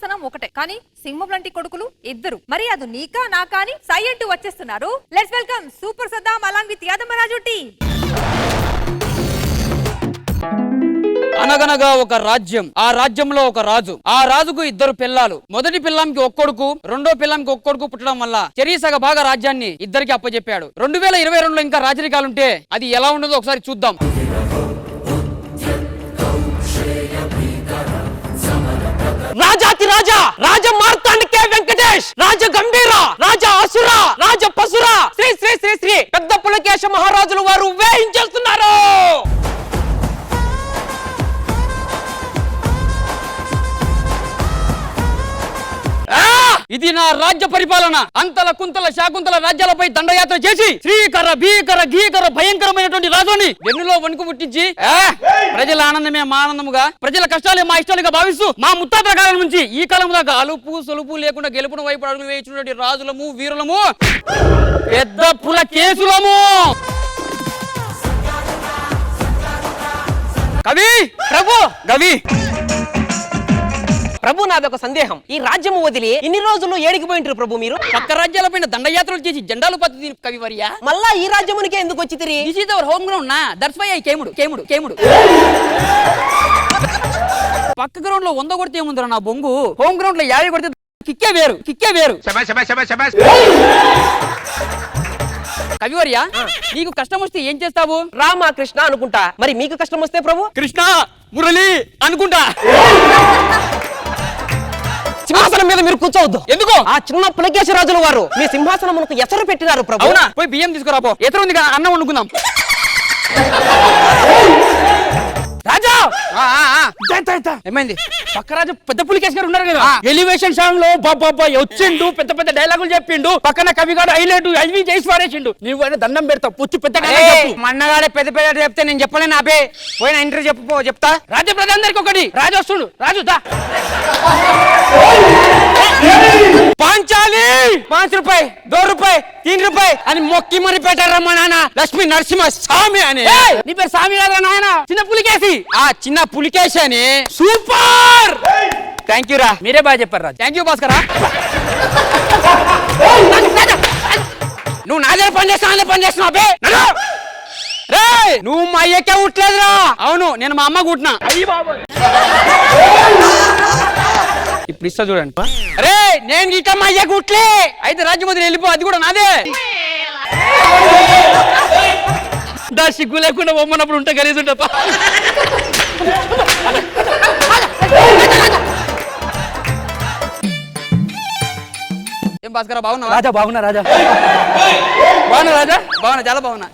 సింహాసనం ఒకటే కానీ సింహం లాంటి కొడుకులు ఇద్దరు. మరి అది నీకా నాకా అని సై అంటూ వచ్చేస్తున్నారు. Let's welcome super Saddam along with Yadamaraju team. అనగనగా ఒక రాజ్యం, ఆ రాజ్యంలో ఒక రాజు. ఆ రాజుకు ఇద్దరు పిల్లలు. మొదటి పిల్లంకి ఒక్కొడుకు, రెండో పిల్లంకి ఒక్కొడుకు పుట్టడం వల్ల చెరీసగ భాగ రాజ్యాన్ని ఇద్దరికి అప్పచెప్పాడు. 2022లో ఇంకా రాజరికాలుంటే అది ఎలా ఉండదో ఒకసారి చూద్దాం. రాజాతి రాజా, రాజ మార్తాండికే వెంకటేష్, రాజ గంభీర, రాజ అసుర, రాజ పసుర, శ్రీ శ్రీ శ్రీ శ్రీ పెద్ద పులకేశ మహారాజులు వారు వేయించేస్తున్నారు. ఇది నా రాజ్య పరిపాలన. అంతల కుంతల శాకుంతల రాజ్యాలపై దండయాత్ర చేసి శ్రీకర భీకర గీకర భయంకరమైనటువంటి రాజుని వెన్నులో వణుకు పుట్టించి ప్రజల ఆనందమే మా ఆనందముగా, ప్రజల కష్టాలే మా ఇష్టాలుగా భావిస్తూ మా ముత్తాతల కాలం నుంచి ఈ కాలం దాకా అలుపు సొలుపు లేకుండా గెలుపున వైపు అడుగులు వేయించినటువంటి రాజులము, వీరులము, పెద్ద పుల కేసులము. కవి ప్రభు గవి ప్రభు, నాది ఒక సందేహం. ఈ రాజ్యము వదిలి ఇన్ని రోజులు ఏడికి పోయింటారు ప్రభు మీరు? పక్క రాజ్యాలపైన దండయాత్రలు చేసి జెండాలు పద్ధతి కవివర్య మళ్ళా ఈ రాజ్యమునికే ఎందుకు వచ్చి తిరిగి? This is our home ground నా, దట్స్ వై ఐ కేముడు కేముడు కేముడు. పక్క గ్రౌండ్ లో 100 కొడితే ఏముందిరా నా బొంగు, హోమ్ గ్రౌండ్ లో 50 కొడితే కిక్కే వేరు, కిక్కే వేరు. కవివర్య, నీకు కష్టం వస్తే ఏం చేస్తావు? రామ కృష్ణ అనుకుంటా. మరి మీకు కష్టం వస్తే ప్రభు? కృష్ణ మురళి అనుకుంటా. సింహాసనం మీద మీరు కూర్చోవద్దు. ఎందుకు? ఆ చిన్న పులకేశ రాజుల వారు మీ సింహాసనమునకు ఎసరు పెట్టినారు ప్రభు. అవునా? పోయి బియ్యం తీసుకురాపో, ఎదురు ఉంది కదా, అన్నం వండుకుందాం. రాజా ఏమైంది? పక్క రాజు పెద్ద పులికేశ్ గారు ఉన్నారు కదా, ఎలివేషన్ సాంగ్ లో బాబా వచ్చిండు, పెద్ద పెద్ద డైలాగులు చెప్పిండు. పక్కన కవిగాడు హైలైట్ అవి చేసి పారేసిండు. నువ్వు దండం పెడతావు, పుచ్చి పెద్ద మన్నగాడే పెద్ద పెద్ద చెప్తే నేను చెప్పలేను. అబే పోయిన ఇంటర్వ్యూ చెప్తా. రాజ్య ప్రజలందరికి ఒకటి, రాజు వస్తుండు. రాజు దా పాంచాలి 5 రూపాయి 2 రూపాయి 3 రూపాయి అని మొక్కి మరి పెట్టారమ్మా నాన్న. లక్ష్మీ నరసింహ స్వామి అని. నీ పేరు స్వామి కాదా నాయన? చిన్న పులికేసి. ఆ చిన్న పులికేసి అని. సూపర్, థ్యాంక్ యూ రా. మీరే బాగా చెప్పారు రా. Thank you Bhaskar. నువ్వు నా దగ్గర పని చేస్తావు, నా పని చేస్తున్నావు. అబ్బే రే, నువ్వు మా అయ్యకే ఉట్లేదురా. అవును, నేను మా అమ్మ కుట్టినా. అయ్యి బాబు ఇప్పుడు ఇస్తా చూడండి. అరే నేను ఇట్లా మా అయ్యకు ఉట్లే. అయితే రాజ్యం వదిలి వెళ్ళిపో, అది కూడా నాదే. దా సిగ్గు లేకుండా బొమ్మన్నప్పుడు ఉంటే గలీజ్ ఉంటా. ఏం భాస్కర్ బాగున్నా? రాజా బాగున్నా. రాజా బాగున్నా. రాజా బాగున్నా, చాలా బాగున్నా.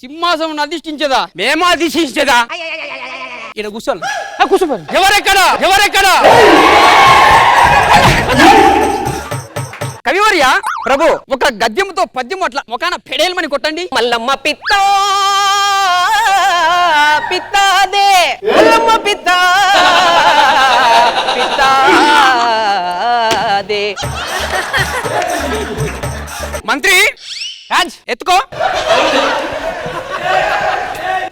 సింహాసనం అధిష్ఠించదా? మేము అధిష్ఠించదా? ఇక్కడ కూర్చోాలి. కూర్చోపోరు. ఎవరెక్కడ ఎవరెక్కడ? కవివర్య ప్రభు, ఒక గద్యముతో పద్యము అట్లా ఒకన పెడేల్మని కొట్టండి. మల్లమ్మ పిత్త పిత్తాదే, మల్లమ్మ పిత్త పిత్తాదే. మంత్రి రాజ్ ఎత్తుకో.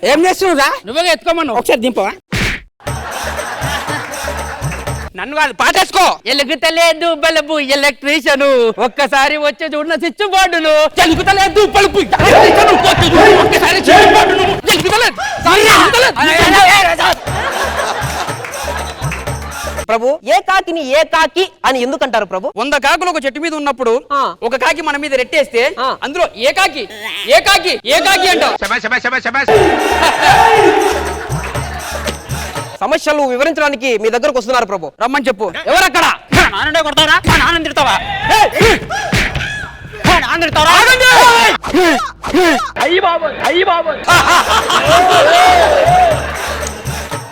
ఏం చేస్తున్నావురా? నువ్వే ఎత్తుకోమను. ఒకసారి దింపవా? నన్ను కాదు, పాటేసుకో. ఎలుగుతలేదు బల్బు ఎలక్ట్రీషియను, ఒక్కసారి వచ్చే చూడిన స్విచ్ బోర్డును. ఎలుగుతలేదు బల్బు ఒక్కసారి స్విచ్ బోర్డును. ప్రభు, ఏకాకిని ఏకాకి అని ఎందుకంటారు ప్రభు? 100 కాకులు ఒక చెట్టు మీద ఉన్నప్పుడు ఒక కాకి మన మీద రెట్టేస్తే అందులో ఏకాకి ఏకాకి ఏకాకి అంటావు. సమస్యలు వివరించడానికి మీ దగ్గరకు వస్తున్నారు ప్రభు. రమ్మని చెప్పు. ఎవరక్కడ? నాన్నే కొడతారా? నాన్న తిడతావా?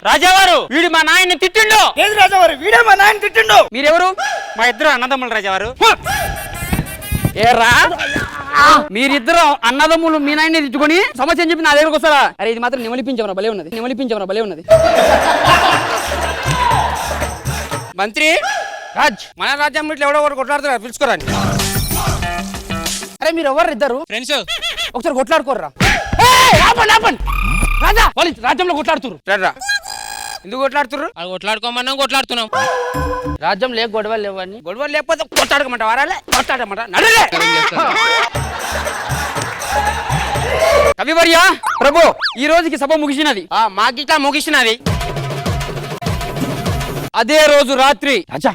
రాజావారు, వీడు మా నాయన్ని తిట్టిండు. ఏది రాజావారు? వీడే మా నాయన తిట్టిండు. మీరెవరు? మా ఇద్దరు అన్నదమ్ములు రాజావారు. ఏరా మీరిద్దరు అన్నదమ్ములు మీ నాయన్ని తిట్టుకొని సమస్య అని చెప్పి నా దగ్గరకు వస్తారా? అరే ఇది మాత్రం నిమలిపించమరా భలే ఉన్నది, నిమలిపించమరా భలే ఉన్నది. మంత్రి రాజ్ మన రాజ్యం ఇట్లా ఎవడో ఒకటి కొట్లాడుతున్నారు పిలుచుకోరండి. అరే మీరు ఎవరు ఇద్దరు ఫ్రెండ్స్ ఒకసారి కొట్లాడుకోర్రా. ఆపండి రాజా వాళ్ళు రాజ్యంలో కొట్లాడుతురు. రా ఎందుకు కొట్లాడుతున్నారు? అది కొట్లాడుకోమన్నాం కొట్లాడుతున్నాం. రాజ్యం లేక గొడవలు లేవని గొడవ లేకపోతే కొట్లాడకమంట వారాలే కొట్లాడమంట నడలే. కవివర్య ప్రభు ఈ రోజుకి సభ ముగిసినది. మాకిట్లా ముగిసినది. అదే రోజు రాత్రి రాజా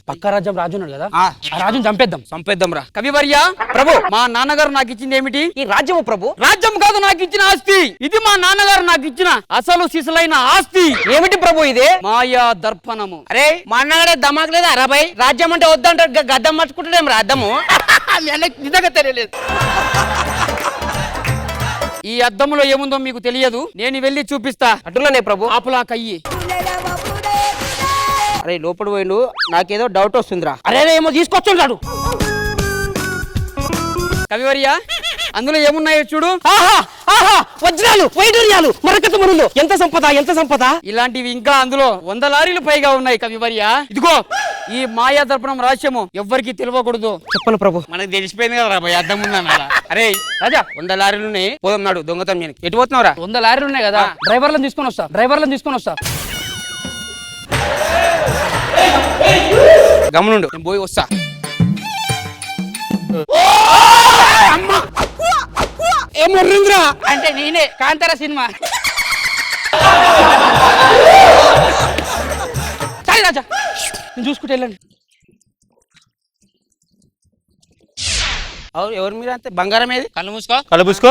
పక్క రాజ్యం రాజు ఉన్నాడు కదా ఆ రాజుని చంపేద్దాం రా. కవివర్య ప్రభు మా నాన్నగారు నాకు ఇచ్చింది ఏమిటి? ఈ రాజ్యము ప్రభు. రాజ్యం కాదు నాకు ఇచ్చిన ఆస్తి. ఇది మా నాన్నగారు నాకు ఇచ్చిన అసలు సిసలైన ఆస్తి. ఏమిటి ప్రభు ఇది? మాయా దర్పణము. అరే మా అన్నగాడే దమాక్ లేదా అరబై రాజ్యం అంటే వద్దంటాడు గద్దం మర్చుకుంటాడేం రా అద్దము. నిజంగా తెలియలేదు. ఈ అద్దములో ఏముందో మీకు తెలియదు, నేను వెళ్ళి చూపిస్తా. అటులనే ప్రభు. ఆపులా కయ్యి. అరే లోపల పోయిండు నాకేదో డౌట్ వస్తుందిరా. అరే ఏమో తీసుకొచ్చుంటాడు. కవివర్య అందులో ఏమున్నాయో చూడు. వజ్రాలు వైడూర్యాలు మరకత మరులు ఎంత సంపద ఎంత సంపద. ఇలాంటివి ఇంకా అందులో 100 లారీలు పైగా ఉన్నాయి కవివర్య. ఇదిగో ఈ మాయా దర్పణం రహస్యము ఎవ్వరికి తెలియకూడదు. చెప్పను ప్రభు. మనకు తెలిసిపోయింది కదా రాబోయే అద్దం ఉందన్న. అరే రాజా 100 లారీలు ఉన్నాయి పోదాం నాడు దొంగతనం నేను. ఎటు పోతున్నావురా? 100 లారీలు ఉన్నాయి కదా డ్రైవర్లను తీసుకొని వస్తా. గమనుండు నేను పోయి వస్తా. ఏమొర్రింద్రా అంటే నేనే కాంతార సినిమా. సరే రాజా నేను చూసుకుంటే వెళ్ళండి. ఎవరు మీరు అంతే బంగారం ఏది? కళ్ళు మూసుకో. కలుపుసుకో.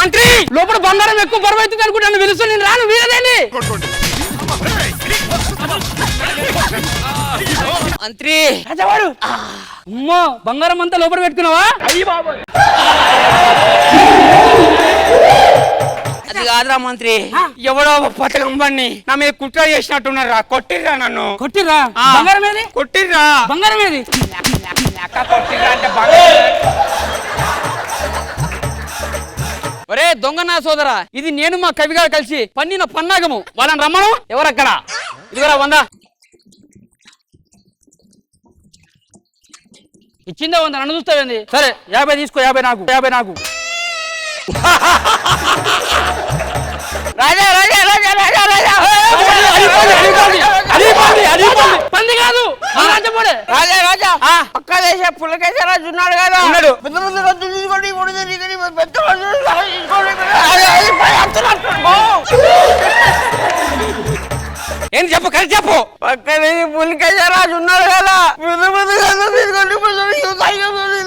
మంత్రి లోపల బంగారం ఎక్కువ బరువు అవుతుంది అనుకుంటాను. పిలుస్తూ నేను రాను వీరదేని. మంత్రి రాజావాడు అమ్మో బంగారం అంతా లోపల పెట్టుకున్నావా? అది కాదురా మంత్రి, ఎవడో పథకం బండి నా మీద కుట్ర చేసినట్టున్నారా. కొట్టిర్రా నన్ను. కొట్టిర్రా? ఆ. బంగారం ఏది? కొట్టిర్రా. బంగారం ఏది? కొట్టిర్రా అంటే ఒరే దొంగ నా సోదరా, ఇది నేను మా కవిగారు కలిసి పన్నిన పన్నాగము. వాళ్ళని రమ్మను. ఎవరక్కడ? ఇదిగోరా 100 ఇచ్చిందే 100. నన్ను చూస్తావేంది? సరే 50 తీసుకో. 50 నాకు. రాజా రాజా రాజా రాజా రాజా పంది కాదు రాజా రాజా పక్క దేశ పుల్లకేశ్వరరాజు ఉన్నాడు కదా. పెద్ద పెద్ద రద్దు తీసుకోండి ఏం చెప్పు కరెక్ట్ చెప్పు. పక్క దేశ పుల్లకేశ్వరరాజు ఉన్నాడు కదా. పెద్ద పెద్ద రద్దు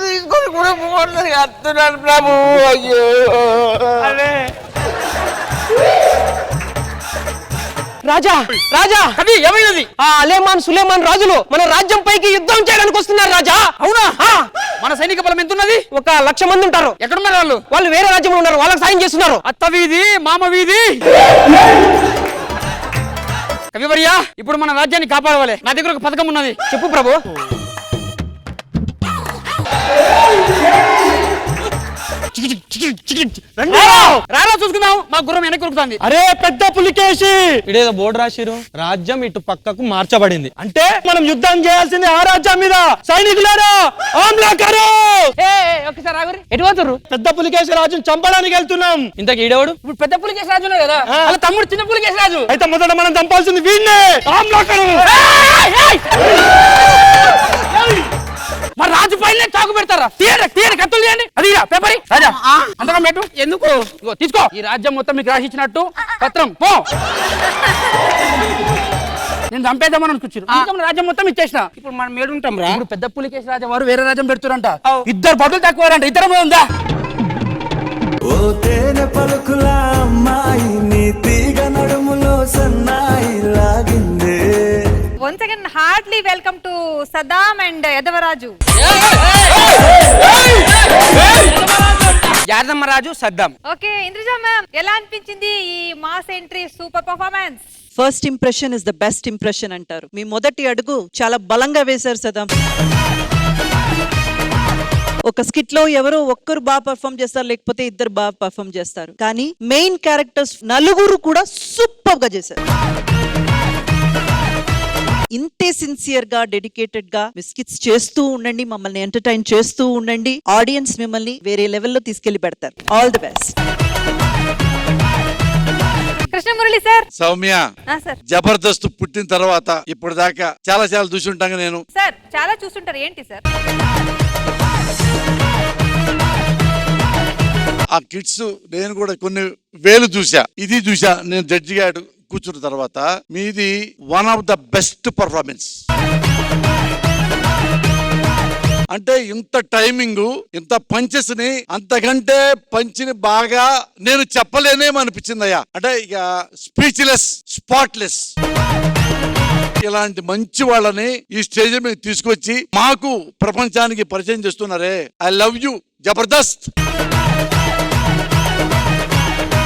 తీసుకొని కూడా పోగొడుతుంది వస్తున్నాను ప్రభు. అయ్యో అదే రాజా రాజా కవి ఏమైనది? అలేమాన్ సులేమాన్ రాజులు మన రాజ్యం పైకి యుద్ధం చేయడానికి వస్తున్నారు రాజా. అవునా? మన సైనిక బలం ఎంత ఉన్నది? 1,00,000 మంది ఉంటారు. ఎక్కడున్నారు వాళ్ళు? వాళ్ళు వేరే రాజ్యంలో ఉన్నారు, వాళ్ళకి సాయం చేస్తున్నారు. అత్త వీధి మామ వీధి. కవివర్య ఇప్పుడు మన రాజ్యాన్ని కాపాడవాలి. నా దగ్గర ఒక పథకం ఉన్నది. చెప్పు ప్రభు. రారా చూసుకుందాం. మా గుర్రం వెనక్కి ఉరుకుతుంది. అరే పెద్ద పులికేసి ఇడేదో బోర్డు రాసిరు. రాజ్యం ఇటు పక్కకు మార్చబడింది. అంటే మనం యుద్ధం చేయాల్సింది ఆ రాజ్యం మీద. సైనికులారా ఆమ్లాకారు. ఒకసారి ఆగురి. ఎటు పోతుర్రు? పెద్ద పులికేసి రాజుని చంపడానికి వెళ్తున్నాం. ఇంతకు ఈడేవాడు? ఇప్పుడు పెద్ద పులికేసి రాజు ఉన్నాడు కదా, వాళ్ళ తమ్ముడు చిన్న పులికేసి రాజు. అయితే మొదట మనం చంపాల్సింది వీడినే, ఆమ్లాకారు. మరి రాజు పైన చాకు పెడతారా? తీయండి కత్తులు తీయండి. అది పేపర్ రాజా అంతకం పెట్టు. ఎందుకు? తీసుకో. ఈ రాజ్యం మొత్తం మీకు రాసి ఇచ్చినట్టు పత్రం. పో. నేను చంపేద్దామని అనుకుంటున్నాను. రాజ్యం మొత్తం ఇచ్చేసిన. ఇప్పుడు మనం ఏడుంటాం రా. ఇప్పుడు పెద్ద పులికేసి రాజా వారు వేరే రాజ్యం పెడుతురంట. 2 బదులు తక్కువ. ఇద్దరం ఉందా? ఓ తేనె పలుకుల అమ్మాయి నీ తీగ నడుములో సన్నాయి లాగిందే. Once again, heartily welcome to Saddam and Yadavaraju. Yadammaraju Saddam. Okay, Indrija ma'am, ఎలా అనిపించింది ఈ mass entry super performance? First impression is the best impression అంటారు. మీ మొదటి అడుగు చాలా బలంగా వేశారు సదాం. ఒక స్కిట్ లో ఎవరో ఒక్కరు బాగా పర్ఫామ్ చేస్తారు, లేకపోతే ఇద్దరు బాగా పర్ఫామ్ చేస్తారు. కానీ మెయిన్ క్యారెక్టర్స్ 4 కూడా సూపర్ గా చేశారు. ఇంతే సిన్సియర్ గా డెడికేటెడ్ గా స్కిట్స్ చేస్తూ ఉండండి, మమ్మల్ని ఎంటర్టైన్ చేస్తూ ఉండండి. ఆడియన్స్ మిమ్మల్ని వేరే లెవెల్లో తీసుకెళ్లి పెడతారు. All the best. Krishnamurali sir. Soumya, sir. Jabardasth పుట్టిన తర్వాత ఇప్పటిదాకా చాలా చూసుంటాగా నేను. సార్ చాలా చూస్తుంటారు, ఏంటి సార్? ఆ కిడ్స్ నేను కూడా కొన్ని వేలు చూసా, ఇది చూసా. నేను జడ్జిగా కూర్చున్న తర్వాత మీది one of the best performance. అంటే ఇంత టైమింగ్, ఇంత పంచెస్ ని అంతకంటే పంచిని బాగా నేను చెప్పలేనేమనిపించిందయ్యా. అంటే ఇక స్పీచ్లెస్, స్పాట్లెస్. ఇలాంటి మంచి వాళ్ళని ఈ స్టేజ్ మీద తీసుకొచ్చి మాకు ప్రపంచానికి పరిచయం చేస్తున్నారే. I love you Jabardasth.